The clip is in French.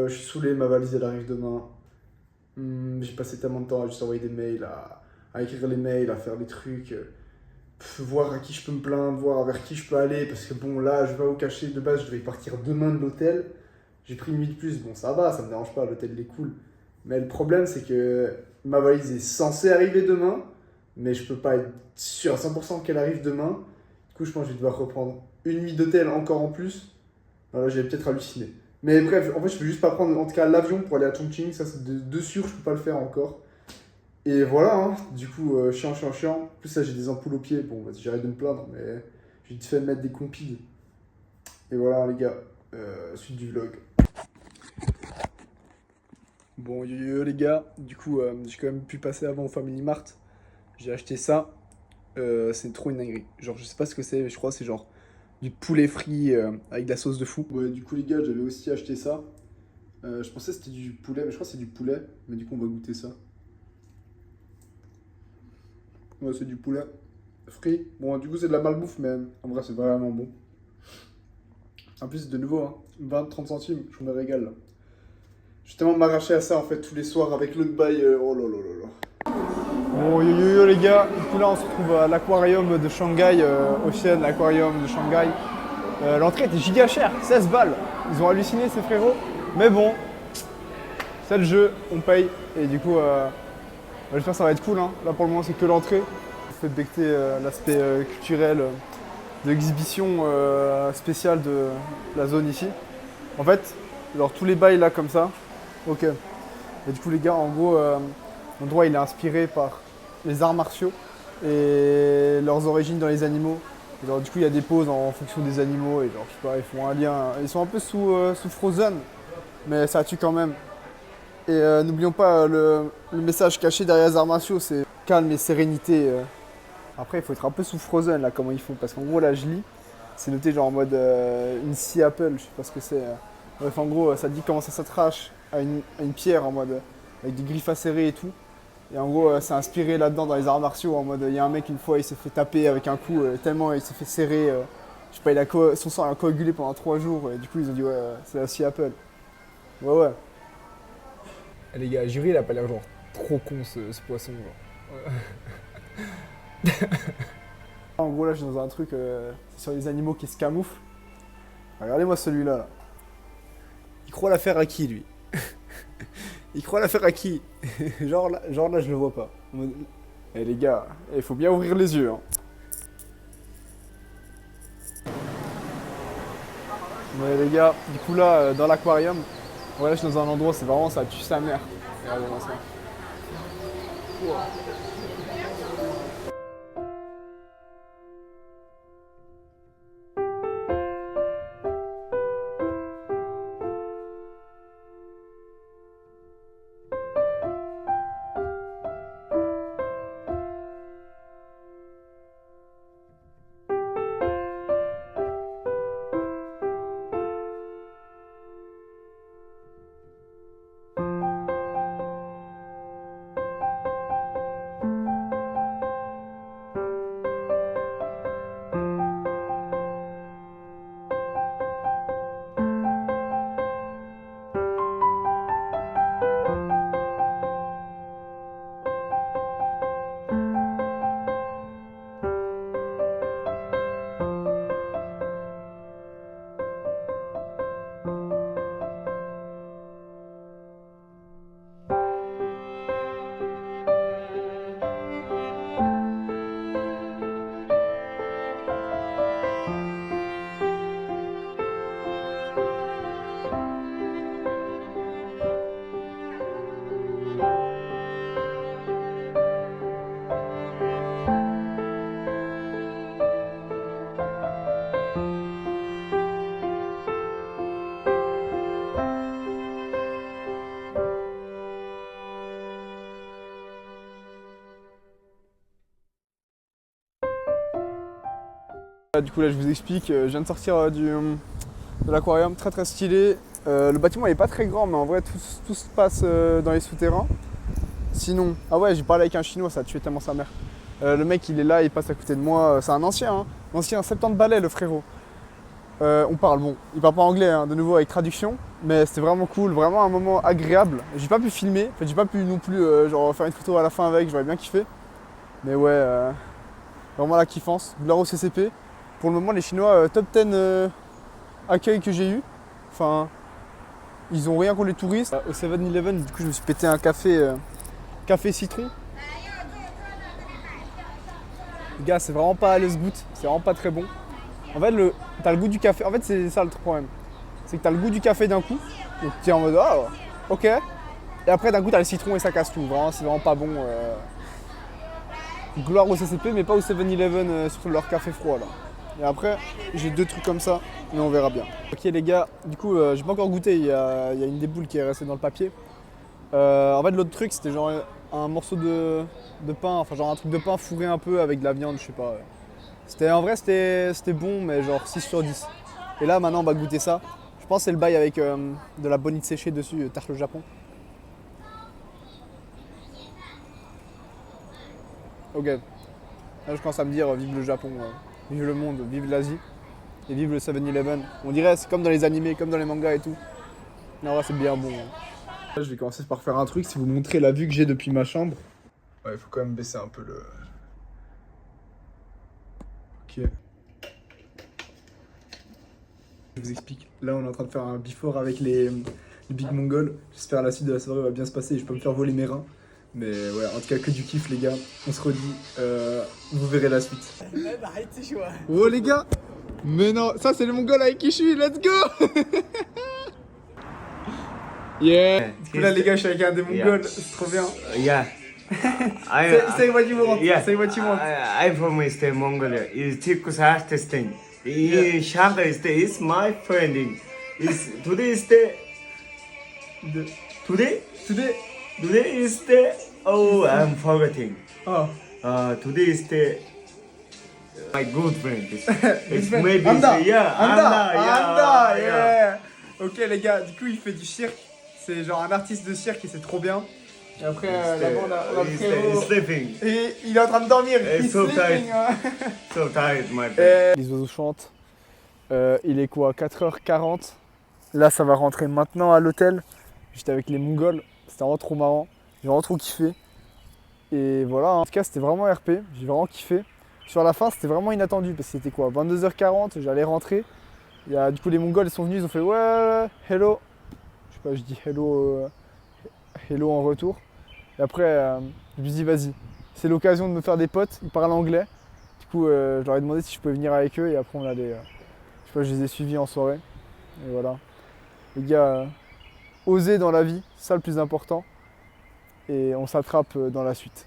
je suis saoulé, ma valise elle arrive demain. J'ai passé tellement de temps à juste envoyer des mails, à écrire les mails, à faire des trucs. Voir à qui je peux me plaindre, voir vers qui je peux aller. Parce que bon, là, je vais pas vous cacher, de base, je devais partir demain de l'hôtel. J'ai pris une nuit de plus. Bon, ça va, ça me dérange pas, l'hôtel il est cool. Mais le problème, c'est que ma valise est censée arriver demain. Mais je peux pas être sûr à 100% qu'elle arrive demain. Du coup, je pense que je vais devoir reprendre une nuit d'hôtel encore en plus. Voilà, j'ai peut-être halluciné. Mais bref, en fait, je peux juste pas prendre en tout cas l'avion pour aller à Chongqing. Ça, c'est de sûr, je peux pas le faire encore. Et voilà, hein. Du coup, chiant, chiant, chiant. En plus, là, j'ai des ampoules aux pieds. Bon, vas-y, j'arrête de me plaindre, mais j'ai vite fait mettre des compiles. Et voilà, les gars, suite du vlog. Bon, yo, yo, les gars, du coup, j'ai quand même pu passer avant au Family Mart. J'ai acheté ça. C'est trop une dinguerie. Genre, je sais pas ce que c'est, mais je crois que c'est genre du poulet frit avec de la sauce de fou. Ouais, du coup, les gars, j'avais aussi acheté ça. Je pensais que c'était du poulet, mais je crois que c'est du poulet. Mais du coup, on va goûter ça. Ouais, c'est du poulet frit. Bon, du coup, c'est de la malbouffe, mais en vrai, c'est vraiment bon. En plus, de nouveau, hein, 20-30 centimes, je me régale là. Je vais tellement m'arracher à ça en fait tous les soirs avec l'autre bail. Oh là là là là. Bon, yo yo yo les gars, du coup là on se retrouve à l'aquarium de Shanghai, Ocean Aquarium de Shanghai. L'entrée était giga chère, 16 balles. Ils ont halluciné ces frérots. Mais bon, c'est le jeu, on paye. Et du coup, j'espère que ça va être cool. Hein. Là pour le moment, c'est que l'entrée. Il faut becter l'aspect culturel de l'exhibition spéciale de la zone ici. En fait, genre tous les bails là comme ça. Ok. Et du coup, les gars, en gros, l'endroit il est inspiré par les arts martiaux et leurs origines dans les animaux. Et genre, du coup, il y a des poses en fonction des animaux et genre, je sais pas, ils font un lien. Ils sont un peu sous Frozen, mais ça tue quand même. Et n'oublions pas le message caché derrière les arts martiaux, c'est calme et sérénité. Après, il faut être un peu sous Frozen là, comment ils font, parce qu'en gros, là, je lis, c'est noté genre en mode une Sea Apple, je sais pas ce que c'est. Bref, en gros, ça dit comment ça s'attrache à une pierre en mode avec des griffes acérées et tout. Et en gros, c'est inspiré là-dedans dans les arts martiaux. En mode, il y a un mec une fois, il s'est fait taper avec un coup, tellement il s'est fait serrer. Je sais pas, son sang a coagulé pendant 3 jours. Et du coup, ils ont dit, ouais, c'est la Sea Apple. Ouais, ouais. Eh, les gars, Jury, il a pas l'air genre trop con ce poisson. Genre. En gros, là, je suis dans un truc c'est sur les animaux qui se camouflent. Regardez-moi celui-là. Là. Il croit l'affaire à qui, lui? Il croit l'affaire à qui? genre là, je le vois pas. Eh les gars, il faut bien ouvrir les yeux. Hein. Mais les gars, du coup là, dans l'aquarium, voilà, je suis dans un endroit, c'est vraiment ça tue sa mère. Regardez-moi ça. Wow. Du coup là je vous explique, je viens de sortir de l'aquarium, très très stylé. Le bâtiment il est pas très grand mais en vrai tout se passe dans les souterrains. Sinon, ah ouais j'ai parlé avec un chinois, ça a tué tellement sa mère. Le mec il est là, il passe à côté de moi, c'est un ancien, hein, ancien 70 balais le frérot. On parle, bon, il parle pas anglais, hein, de nouveau avec traduction, mais c'était vraiment cool, vraiment un moment agréable. J'ai pas pu filmer, en fait, j'ai pas pu non plus genre faire une photo à la fin avec, j'aurais bien kiffé. Mais ouais, vraiment la kiffance, gloire au CCP. Pour le moment, les Chinois, top 10 accueil que j'ai eu. Enfin, ils ont rien contre les touristes. Au 7-Eleven, du coup, je me suis pété un café, café citron. Les gars, c'est vraiment pas à l'os-goût, c'est vraiment pas très bon. En fait, t'as le goût du café. En fait, c'est ça le problème. C'est que t'as le goût du café d'un coup. Donc t'es en mode, ah, ok. Et après, d'un coup, t'as le citron et ça casse tout. Vraiment, c'est vraiment pas bon. Gloire au CCP, mais pas au 7-Eleven sur leur café froid là. Et après, j'ai 2 trucs comme ça, mais on verra bien. Ok les gars, du coup, j'ai pas encore goûté, il y a une des boules qui est restée dans le papier. En fait, l'autre truc, c'était genre un morceau de pain, enfin genre un truc de pain fourré un peu avec de la viande, je sais pas. En vrai, c'était bon, mais genre 6 sur 10. Et là, maintenant, on va goûter ça. Je pense que c'est le bail avec de la bonite séchée dessus, tarte le Japon. Ok. Là, je commence à me dire, vive le Japon, vive le monde, vive l'Asie. Et vive le 7-Eleven. On dirait, c'est comme dans les animés, comme dans les mangas et tout. Non, ouais, c'est bien bon. Là, je vais commencer par faire un truc, c'est vous montrer la vue que j'ai depuis ma chambre. Ouais, il faut quand même baisser un peu le... Ok. Je vous explique. Là, on est en train de faire un before avec les Big Mongol. J'espère la suite de la soirée va bien se passer et je peux me faire voler mes reins. Mais ouais, en tout cas, que du kiff, les gars. On se redit. Vous verrez la suite. Arrête, c'est chaud. Oh, les gars! Mais non, ça, c'est le Mongol avec qui je suis. Let's go! Yeah! Du coup, là, les gars, je suis avec un des Mongols. C'est trop bien. Yeah. Say what you want. Yeah. Say what you want. I'm from East Mongolia. It's Tikusas testing. In Shanghai State is my friend. Is today is the today Today. today is the oh I'm forgetting. Oh. Today is the my good friend. It's friend. maybe Anda. yeah Anda, yeah. Ok les gars, du coup il fait du cirque. C'est genre un artiste de cirque et c'est trop bien. Et après là-bas on a le frérot. Sleeping. Et il est en train de dormir. It's He's so sleeping. So tired, my friend. Les oiseaux chantent. Il est quoi, 4h40. Là ça va rentrer maintenant à l'hôtel. J'étais avec les Mongols. C'était vraiment trop marrant. J'ai vraiment trop kiffé. Et voilà, en tout cas c'était vraiment RP. J'ai vraiment kiffé. Sur la fin c'était vraiment inattendu parce que c'était quoi, 22h40, j'allais rentrer. Du coup les Mongols ils sont venus, ils ont fait ouais, hello. Je sais pas, je dis hello, hello en retour. Et après je me dis vas-y, c'est l'occasion de me faire des potes, ils parlent anglais. Du coup je leur ai demandé si je pouvais venir avec eux et après on allait, je sais pas, je les ai suivis en soirée. Et voilà. Les gars, oser dans la vie, c'est ça le plus important. Et on s'attrape dans la suite.